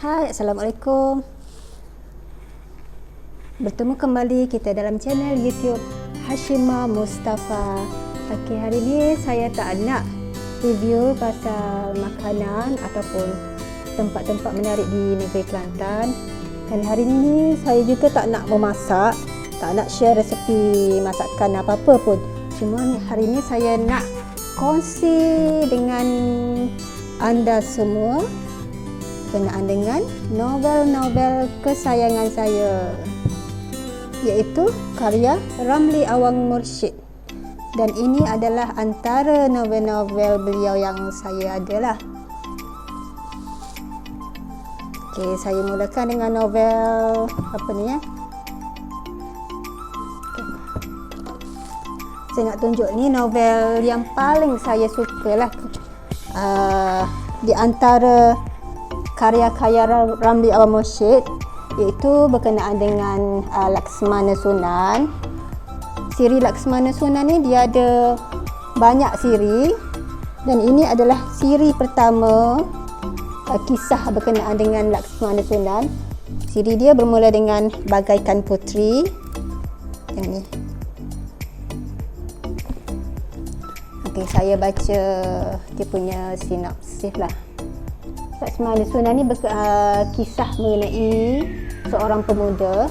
Hai, Assalamualaikum. Bertemu kembali kita dalam channel YouTube Hashimah Mustafa. Okey, hari ni saya tak nak review pasal makanan ataupun tempat-tempat menarik di negeri Kelantan. Dan hari ni saya juga tak nak memasak, tak nak share resepi masakan apa-apa pun. Cuma hari ni saya nak kongsi dengan anda semua berkenaan dengan novel-novel kesayangan saya, iaitu karya Ramli Awang Mursyid. Dan ini adalah antara novel-novel beliau yang saya ada lah. Okey, saya mulakan dengan novel apa ni ya? Okay. Saya nak tunjuk ni novel yang paling saya suka lah di antara karya-karya Ramli Awang Mursyid, iaitu berkenaan dengan Laksmana Sunan. Siri Laksmana Sunan ni dia ada banyak siri, dan ini adalah siri pertama kisah berkenaan dengan Laksmana Sunan. Siri dia bermula dengan Bagaikan Puteri. Yang ni. Okey, saya baca dia punya sinopsis lah. Laksmana Sunan ni kisah mengenai seorang pemuda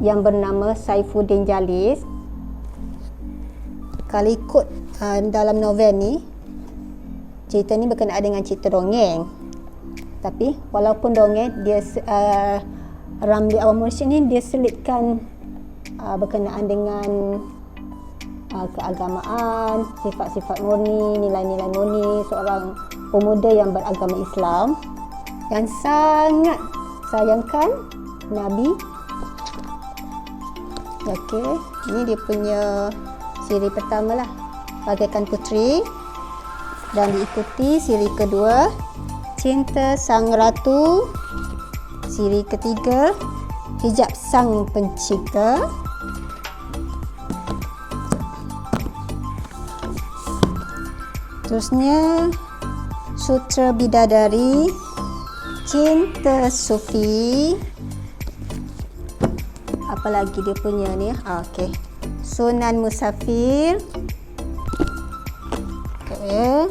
yang bernama Saifuddin Jalis. Kalau ikut dalam novel ni, cerita ni berkenaan dengan cerita dongeng. Tapi walaupun dongeng, dia Ramli Awang Mursyid ni dia selitkan berkenaan dengan keagamaan, sifat-sifat murni, nilai-nilai murni seorang pemuda yang beragama Islam yang sangat sayangkan Nabi. Okey, ini dia punya siri pertama lah, Bagaikan Puteri, dan diikuti siri kedua, Cinta Sang Ratu, siri ketiga, Hijab Sang Pencipta, terusnya Sutra Bidadari, Cinta Sufi, apa lagi dia punya ni? Okey, Sunan Musafir. Okey,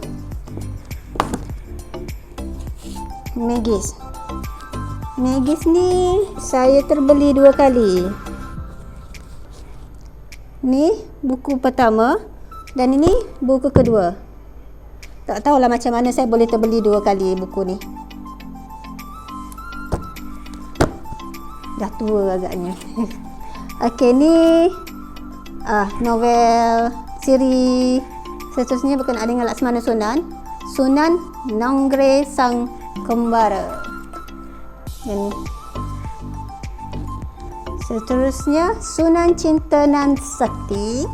Megis. Megis ni saya terbeli 2 kali. Ni buku pertama dan ini buku kedua. Tak tahulah macam mana saya boleh terbeli 2 kali buku ni. Dah tua agaknya. Okey, ni novel siri seterusnya berkenaan dengan Laksmana Sunan, Sunan Nongre Sang Kembara. Dan seterusnya Sunan Cinta Nan Sakti.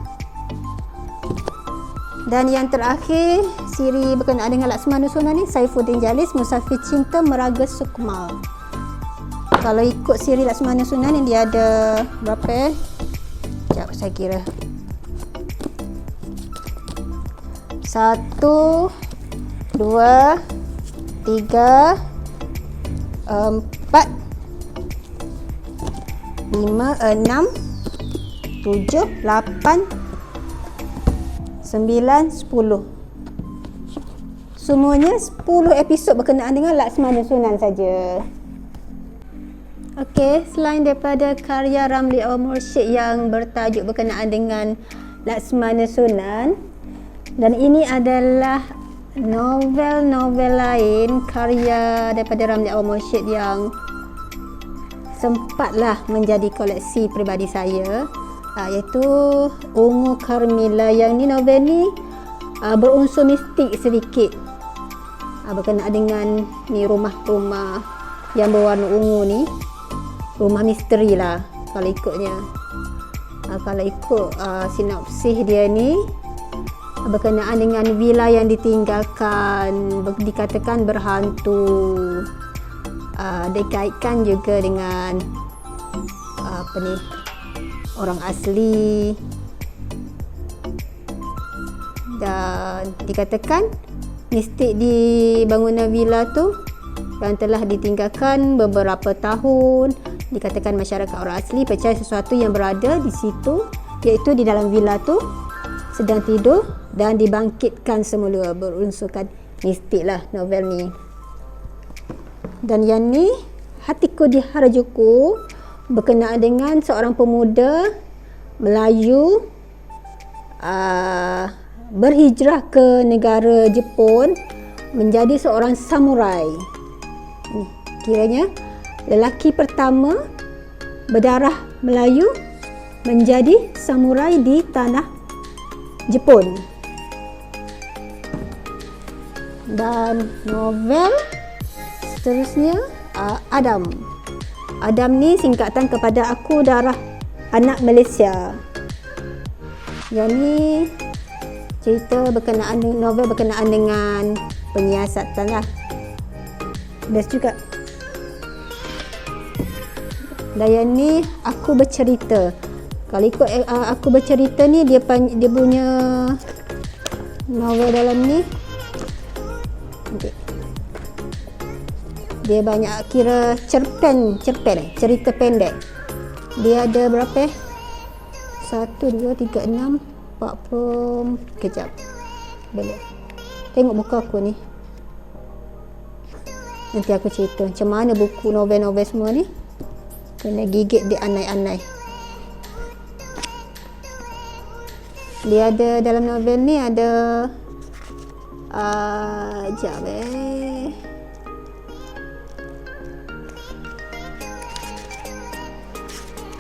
Dan yang terakhir, siri berkenaan dengan Laksmana Sunan ni, Saifuddin Jalis, Musafir Cinta Meraga Sukma. Kalau ikut siri Laksmana Sunan ni, dia ada berapa? Sekejap saya kira. 1, 2, 3, 4, 5, 6, 7, 8, 9, 10. Semuanya 10 episod berkenaan dengan Laksmana Sunan saja. Okey, selain daripada karya Ramli Awang Mursyid yang bertajuk berkenaan dengan Laksmana Sunan, dan ini adalah novel-novel lain karya daripada Ramli Awang Mursyid yang sempatlah menjadi koleksi peribadi saya, iaitu Ungu Karmila. Yang ni novel ni berunsur mistik sedikit, berkenaan dengan ni rumah-rumah yang berwarna ungu ni, rumah misteri lah kalau ikutnya. Kalau ikut sinopsis dia ni, berkenaan dengan villa yang ditinggalkan, dikatakan berhantu, dikaitkan juga dengan apa ni, orang asli, dan dikatakan mistik di bangunan villa tu yang telah ditinggalkan beberapa tahun. Dikatakan masyarakat orang asli percaya sesuatu yang berada di situ, iaitu di dalam villa tu, sedang tidur dan dibangkitkan semula. Berunsurkan mistik lah novel ni. Dan yang ni, Hatiku di Harajuku, berkenaan dengan seorang pemuda Melayu berhijrah ke negara Jepun menjadi seorang samurai. Kiranya lelaki pertama berdarah Melayu menjadi samurai di tanah Jepun. Dan novel seterusnya, Adam. Adam ni singkatan kepada Aku Darah Anak Malaysia. Yang ni cerita berkenaan, novel berkenaan dengan penyiasatan lah. Best juga. Dan yang ni Aku Bercerita. Kalau ikut Aku Bercerita ni, dia punya novel dalam ni, dia banyak kira cerpen, cerita pendek. Dia ada berapa? 1, 2, 3, 6, 40. Kejap. Boleh. Tengok buku aku ni. Nanti aku cerita macam mana buku novel-novel semua ni. Kena gigit dia anai-anai. Dia ada dalam novel ni ada sekejap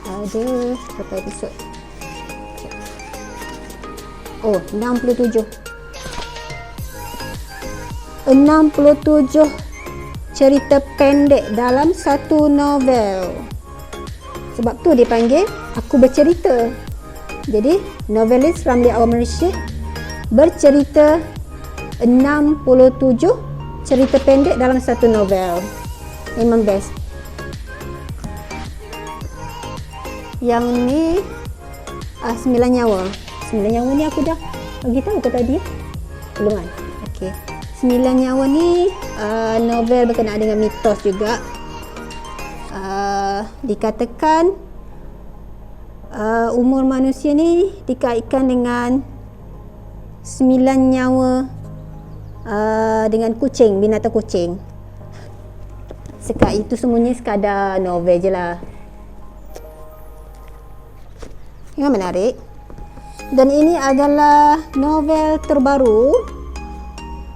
ada berapa episod? Oh, 67 cerita pendek dalam satu novel. Sebab tu dia panggil Aku Bercerita. Jadi novelis Ramli Awam Rashid bercerita 67 cerita pendek dalam satu novel. Memang best. Yang ni 9 Nyawa. 9 Nyawa ni aku dah bagi tahu ke tadi? Belum kan? Okey. 9 Nyawa ni novel berkenaan dengan mitos juga. Dikatakan umur manusia ni dikaitkan dengan 9 nyawa dengan kucing, binatang kucing. Itu semuanya sekadar novel je lah. Yang menarik. Dan ini adalah novel terbaru.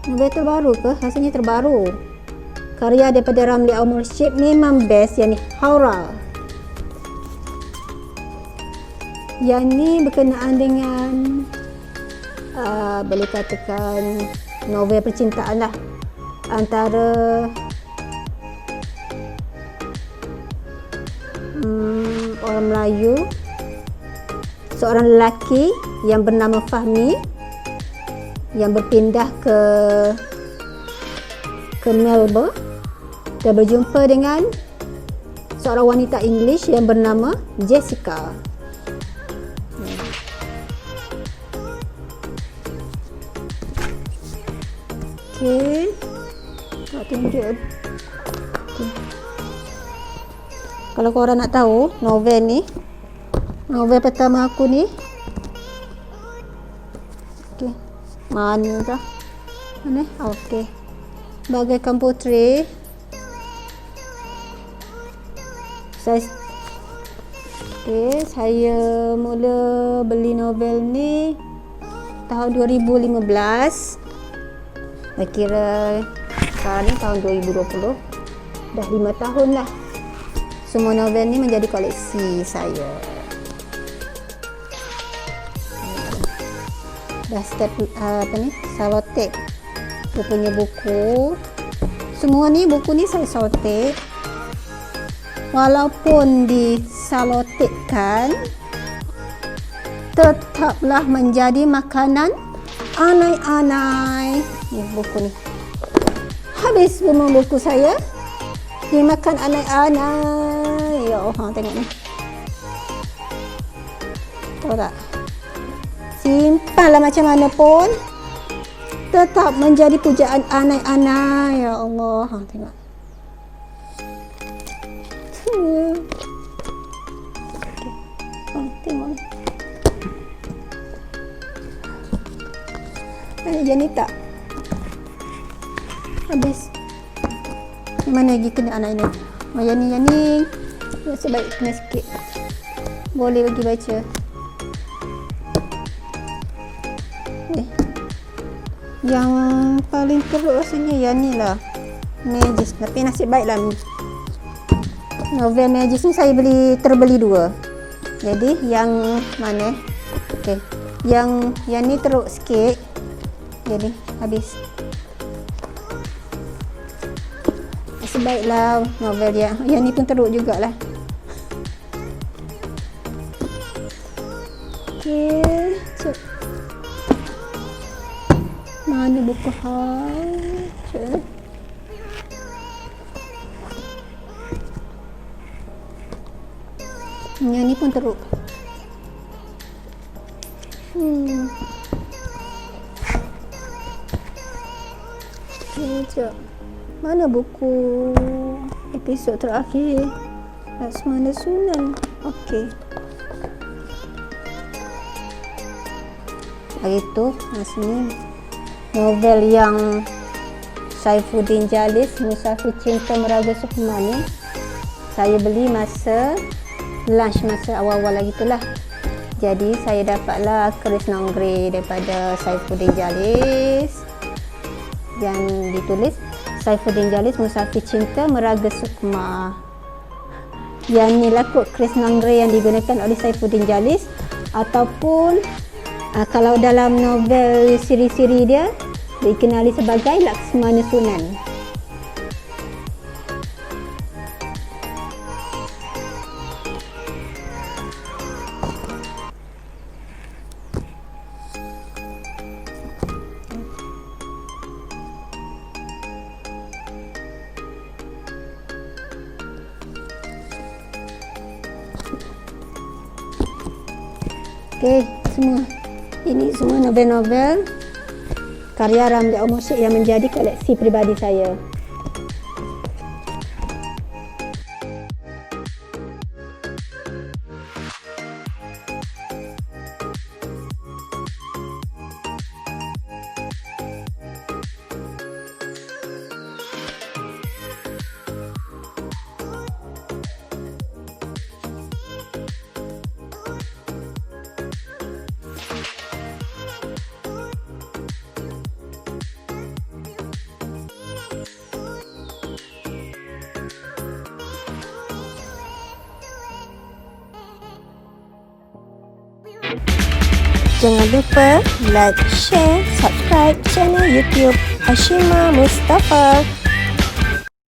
Novel terbaru ke? Rasanya terbaru. Karya daripada Ramli Awam Rashid, memang best. Yang ni Haura. Yang ni berkenaan dengan boleh katakan novel percintaan lah, antara orang Melayu, seorang lelaki yang bernama Fahmi yang berpindah ke Melbourne dan berjumpa dengan seorang wanita English yang bernama Jessica. Okey, nak tunjuk. Okay. Kalau korang nak tahu novel ni, novel pertama aku ni, okey, mana dah? Mana? Okey. Bagaikan Putri. Saya mula beli novel ni tahun 2015. Saya kira sekarang ni tahun 2020. Dah 5 tahun lah. Semua novel ni menjadi koleksi saya. Dah step sellotape. Dia punya buku. Semua ni buku ni saya sellotape. Walaupun disellotapekan, tetaplah menjadi makanan anai-anai. Ni buku ni. Habis memang buku saya dimakan anai-anai. Ya Allah, tengok ni. Tahu tak? Simpanlah macam mana pun, tetap menjadi pujaan anai-anai. Ya Allah, tengok. Oh, tengok ni. Ada jadi tak? Habis. Mana lagi kena anak ini? Oh, yang ni. Nasib baik kena sikit. Boleh bagi baca. Yang paling teruk rasanya yang ni lah. Magis. Tapi nasib baiklah. Novel Magis ni saya terbeli 2. Jadi yang mana? Okey. Yang ni teruk sikit. Jadi habis. Nasib baiklah novel yang ni pun teruk jugalah. Okey. Mana buku hal? Yang ni pun teruk. Sekejap. Mana buku episod terakhir? Laksmana Sunan. Okey. Itu sini novel yang Saifuddin Jallis, Musafir Cinta Meraga Sukma ni saya beli masa lunch, masa awal-awal lagi itulah. Jadi saya dapatlah Keris Nonggre daripada Saifuddin Jallis yang ditulis Saifuddin Jallis, Musafir Cinta Meraga Sukma. Yang ni lah kot Keris Nonggre yang digunakan oleh Saifuddin Jallis, ataupun kalau dalam novel siri-siri dia dikenali sebagai Laksmana Sunan. Okey, ini semua novel-novel karya Ramli Al-Mursyid yang menjadi koleksi peribadi saya. Jangan lupa like, share, subscribe channel YouTube Hashimah Mustafa.